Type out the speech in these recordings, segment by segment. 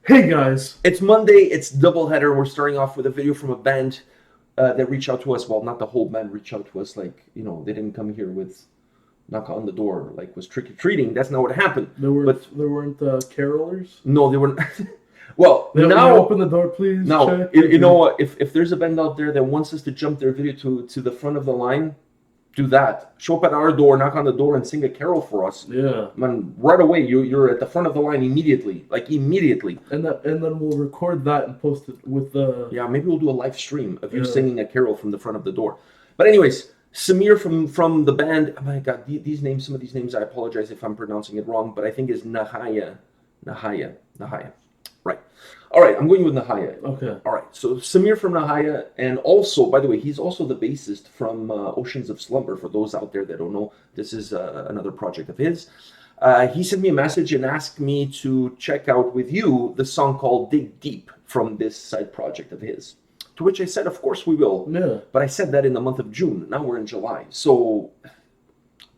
Hey guys! It's Monday, it's doubleheader. We're starting off with a video from a band that reached out to us. Well, not the whole band reached out to us. Like, they didn't come here with knock on the door, like was trick-or-treating. That's not what happened. There weren't carolers? No, they weren't. Well, they now... open the door, please. Now, you know what? If there's a band out there that wants us to jump their video to the front of the line, do that. Show up at our door, knock on the door, and sing a carol for us. Yeah. Man, right away, you're at the front of the line immediately. Like, immediately. And then we'll record that and post it with the... Yeah, maybe we'll do a live stream of you singing a carol from the front of the door. But anyways, Samir from the band... Oh my God, some of these names, I apologize if I'm pronouncing it wrong, but I think is Nahaya. Nahaya. Right. All right, I'm going with Nahaya. Okay. All right, so Samir from Nahaya, and also, by the way, he's also the bassist from Oceans of Slumber. For those out there that don't know, this is another project of his. He sent me a message and asked me to check out with you the song called Dig Deep from this side project of his. To which I said, of course we will. Yeah. But I said that in the month of June. Now we're in July. So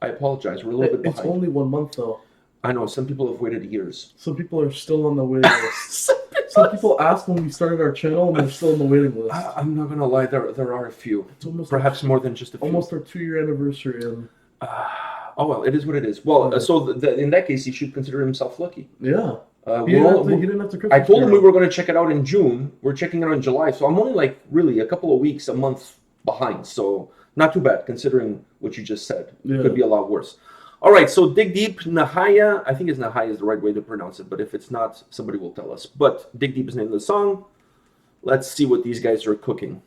I apologize. We're a little bit behind. It's only 1 month, though. I know. Some people have waited years. Some people are still on the waiting list. Some people asked when we started our channel, and they're still on the waiting list. I'm not going to lie. There are a few. It's almost perhaps more than just a few. Almost our 2-year anniversary. And... oh, well, it is what it is. Well, so in that case, he should consider himself lucky. Yeah. He didn't have to Christmas. I told him we were going to check it out in June. We're checking it out in July. So I'm only really a couple of weeks, a month behind. So not too bad considering what you just said. It could be a lot worse. All right, so Dig Deep, Nahaya. I think Nahaya is the right way to pronounce it, but if it's not, somebody will tell us. But Dig Deep is the name of the song. Let's see what these guys are cooking.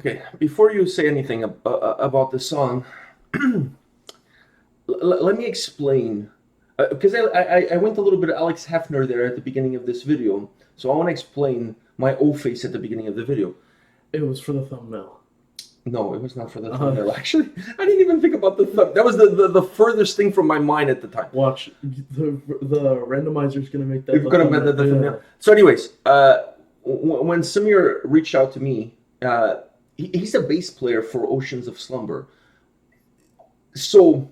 Okay, before you say anything about the song, let me explain. Because I went a little bit of Alex Hefner there at the beginning of this video, so I want to explain my O face at the beginning of the video. It was for the thumbnail. No, it was not for the thumbnail. Actually, I didn't even think about the thumbnail. That was the furthest thing from my mind at the time. Watch, the randomizer's gonna make that. It's gonna make that the thumbnail. So, anyways, when Samir reached out to me, he's a bass player for Oceans of Slumber. So,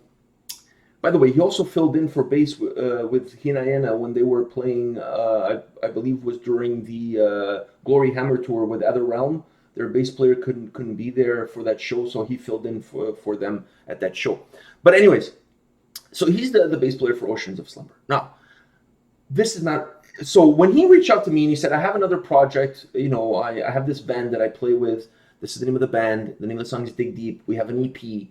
by the way, he also filled in for bass with Hinayana when they were playing. I believe was during the Glory Hammer tour with Other Realm. Their bass player couldn't be there for that show, so he filled in for them at that show. But anyways, so he's the bass player for Oceans of Slumber. Now, this is not... So when he reached out to me and he said, I have another project, I have this band that I play with. This is the name of the band. The name of the song is Dig Deep. We have an EP.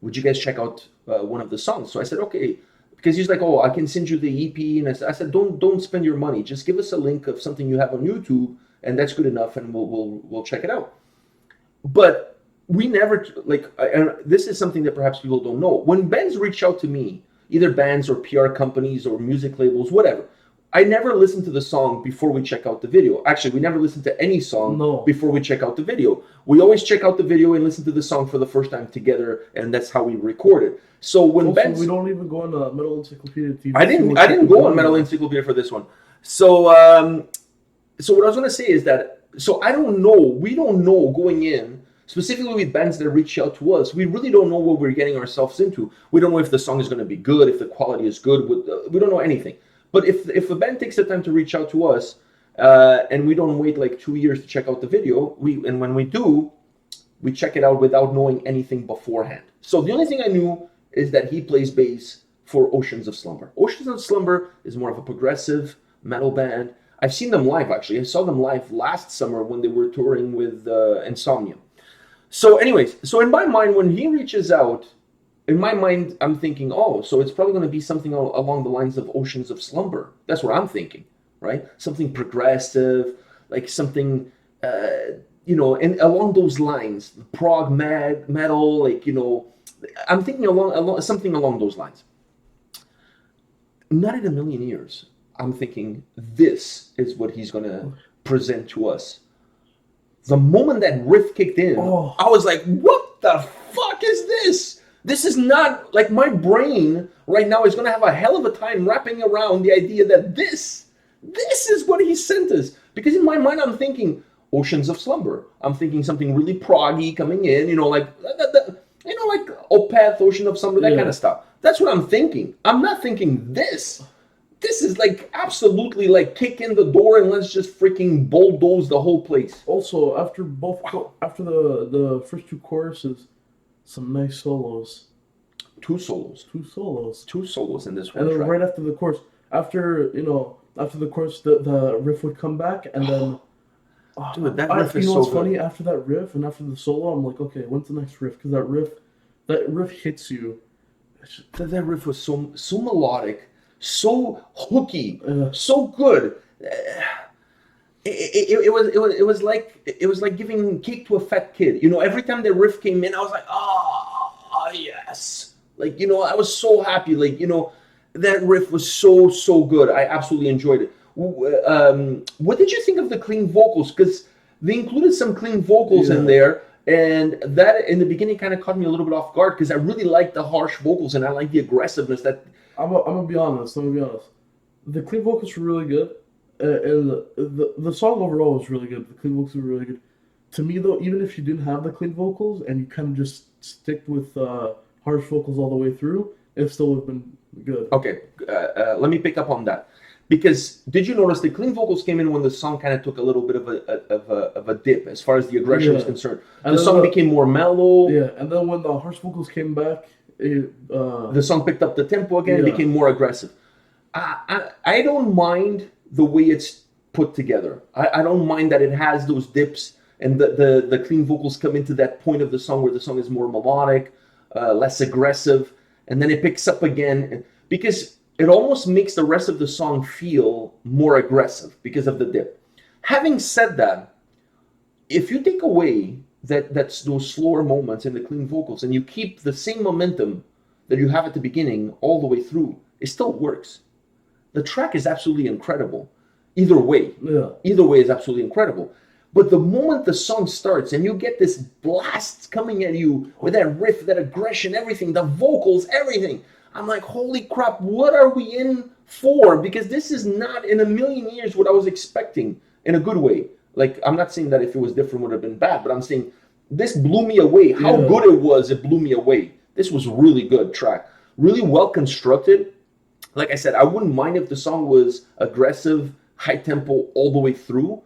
Would you guys check out one of the songs? So I said, okay. Because he's like, I can send you the EP. And I said, don't spend your money. Just give us a link of something you have on YouTube. And that's good enough, and we'll check it out. But we never and this is something that perhaps people don't know. When bands reach out to me, either bands or PR companies or music labels, whatever, I never listen to the song before we check out the video. Actually, we never listen to any song before we check out the video. We always check out the video and listen to the song for the first time together, and that's how we record it. So when bands, we don't even go on Metal Encyclopedia TV. I didn't go on Metal Encyclopedia for this one. So. So what I was going to say is that, we don't know going in, specifically with bands that reach out to us, we really don't know what we're getting ourselves into. We don't know if the song is going to be good, if the quality is good, we don't know anything. But if a band takes the time to reach out to us, and we don't wait like 2 years to check out the video, and when we do, we check it out without knowing anything beforehand. So the only thing I knew is that he plays bass for Oceans of Slumber. Oceans of Slumber is more of a progressive metal band. I've seen them live, actually. I saw them live last summer when they were touring with Insomnia. So anyways, so in my mind, when he reaches out, in my mind, I'm thinking, so it's probably going to be something along the lines of Oceans of Slumber. That's what I'm thinking, right? Something progressive, like something, and along those lines, prog metal, I'm thinking along something along those lines. Not in a million years. I'm thinking this is what he's going to present to us. The moment that riff kicked in, I was like, what the fuck is this? This is not, like, my brain right now is going to have a hell of a time wrapping around the idea that this is what he sent us. Because in my mind, I'm thinking Oceans of Slumber. I'm thinking something really proggy coming in, like Opeth, Ocean of Slumber, that kind of stuff. That's what I'm thinking. I'm not thinking this. This is like absolutely like kick in the door and let's just freaking bulldoze the whole place. Also, after the first two choruses, some nice solos. Two solos in this one. And then right after the chorus, after the chorus, the riff would come back, and then. Dude, that riff is so good. What's funny? After that riff and after the solo, I'm like, okay, when's the next riff? Because that riff hits you. That riff was so melodic. So hooky, so good. It was like giving cake to a fat kid. Every time the riff came in, I was like, yes. I was so happy. That riff was so good. I absolutely enjoyed it. What did you think of the clean vocals? Because they included some clean vocals in there. And that, in the beginning, kind of caught me a little bit off guard because I really liked the harsh vocals and I like the aggressiveness that... I'm gonna be honest. The clean vocals were really good, and the song overall was really good. The clean vocals were really good. To me, though, even if you didn't have the clean vocals and you kind of just stick with harsh vocals all the way through, it still would have been good. Okay, let me pick up on that. Because did you notice the clean vocals came in when the song kind of took a little bit of a dip as far as the aggression is concerned? The song became more mellow. Yeah, and then when the harsh vocals came back, the song picked up the tempo again, became more aggressive. I don't mind the way it's put together. I don't mind that it has those dips and the clean vocals come into that point of the song where the song is more melodic, less aggressive, and then it picks up again because it almost makes the rest of the song feel more aggressive because of the dip. Having said that, if you take away that's those slower moments and the clean vocals, and you keep the same momentum that you have at the beginning all the way through, it still works. The track is absolutely incredible. Either way is absolutely incredible. But the moment the song starts and you get this blast coming at you with that riff, that aggression, everything, the vocals, everything, I'm like, holy crap, what are we in for? Because this is not in a million years what I was expecting in a good way. Like, I'm not saying that if it was different would have been bad, but I'm saying this blew me away. How good it was, it blew me away. This was really good track. Really well constructed. Like I said, I wouldn't mind if the song was aggressive, high tempo all the way through,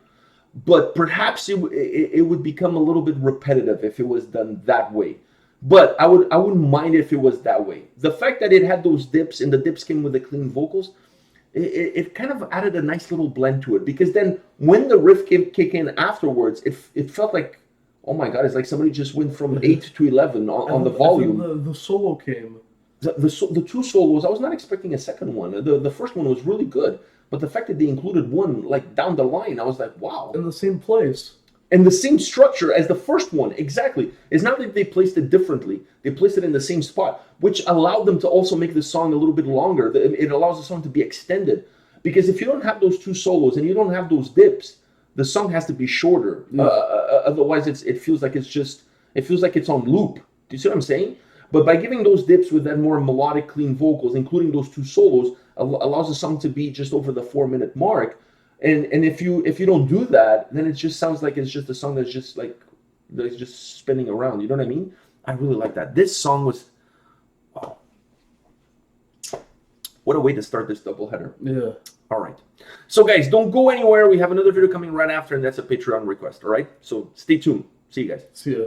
but perhaps it would become a little bit repetitive if it was done that way. But I wouldn't mind if it was that way. The fact that it had those dips and the dips came with the clean vocals, it kind of added a nice little blend to it, because then when the riff kick in afterwards, it felt like, oh my god, it's like somebody just went from 8 to 11 on the volume. The solo came. The two solos, I was not expecting a second one. The first one was really good, but the fact that they included one like down the line, I was like, wow. In the same place. And the same structure as the first one, exactly. It's not that they placed it differently. They placed it in the same spot, which allowed them to also make the song a little bit longer. It allows the song to be extended. Because if you don't have those two solos and you don't have those dips, the song has to be shorter. Otherwise, it feels like it's on loop. Do you see what I'm saying? But by giving those dips with that more melodic, clean vocals, including those two solos, allows the song to be just over the 4-minute mark. And if you don't do that, then it just sounds like it's just a song that's just spinning around. You know what I mean? I really like that. This song was, wow. What a way to start this doubleheader. Yeah. All right. So guys, don't go anywhere. We have another video coming right after, and that's a Patreon request. All right. So stay tuned. See you guys. See ya.